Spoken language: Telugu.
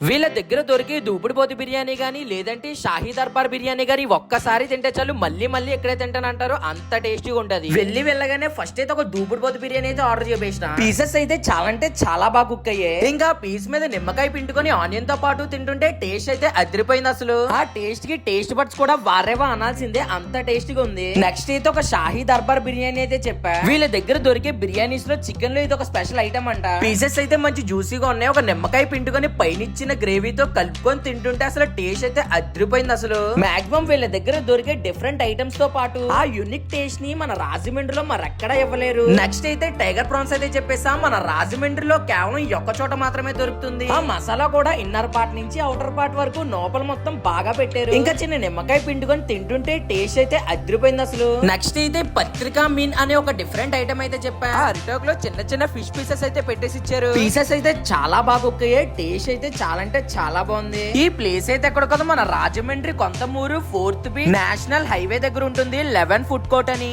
వీళ్ళ దగ్గర దొరికే దూపుడుపోతు బిర్యానీ గానీ లేదంటే షాహీ దర్బార్ బిర్యానీ గానీ ఒక్కసారి తింటే చాలు మళ్ళీ మళ్ళీ ఎక్కడే తింటానంటారో అంత టేస్టీగా ఉంటది. వెళ్ళగానే ఫస్ట్ అయితే ఒక దూపుడుపోతు బిర్యానీ అయితే ఆర్డర్ చేసిన పీసెస్ అయితే చాలా అంటే చాలా బాగా కుక్ అయ్యాయి. ఇంకా పీస్ మీద నిమ్మకాయ పిండుకొని ఆనియన్ తో పాటు తింటుంటే టేస్ట్ అయితే అదిరిపోయింది. అసలు ఆ టేస్ట్ కి టేస్ట్ బడ్స్ కూడా వారేవా అనాల్సిందే, అంత టేస్టీగా ఉంది. నెక్స్ట్ అయితే ఒక షాహీ దర్బార్ బిర్యానీ అయితే చెప్పా. వీళ్ళ దగ్గర దొరికే బిర్యానీస్ లో చికెన్ లో ఇది ఒక స్పెషల్ ఐటమ్ అంట. పీసెస్ అయితే మంచి జ్యూసీగా ఉన్నాయి. ఒక నిమ్మకాయ పిండుకొని పైన గ్రేవీతో కలుపుకొని తింటుంటే అసలు టేస్ట్ అయితే అదిరిపోయింది. అసలు మాక్సిమం వీళ్ళ దగ్గర దొరికే డిఫరెంట్ ఐటమ్స్ తో పాటు ఆ యూనిక్ టేస్ట్ ని మన రాజమండ్రిలో మరెక్కడా ఇవ్వలేరు. నెక్స్ట్ అయితే టైగర్ ప్రాన్స్ అయితే చెప్పేసా. మన రాజమండ్రిలో కేవలం ఒక్క చోట మాత్రమే దొరుకుతుంది. ఆ మసాలా కూడా ఇన్నర్ పార్ట్ నుంచి అవుటర్ పార్ట్ వరకు లోపల మొత్తం బాగా పెట్టారు. ఇంకా చిన్న నిమ్మకాయ పిండుకొని తింటుంటే టేస్ట్ అయితే అదిరిపోయింది. అసలు నెక్స్ట్ అయితే పత్రికా మీన్ అనే ఒక డిఫరెంట్ ఐటమ్ అయితే చెప్పా. అరిటాక్ లో చిన్న చిన్న ఫిష్ పీసెస్ అయితే పెట్టేసి ఇచ్చారు. పీసెస్ అయితే చాలా బాగా కుక్ అయ్యాయి. టేస్ట్ అయితే చాలా అంటే చాలా బాగుంది. ఈ ప్లేస్ అయితే ఎక్కడ కదా మన Rajahmundry Kontamuru 4th B national highway దగ్గర ఉంటుంది 11 ఫుడ్ కోర్ట్ అని.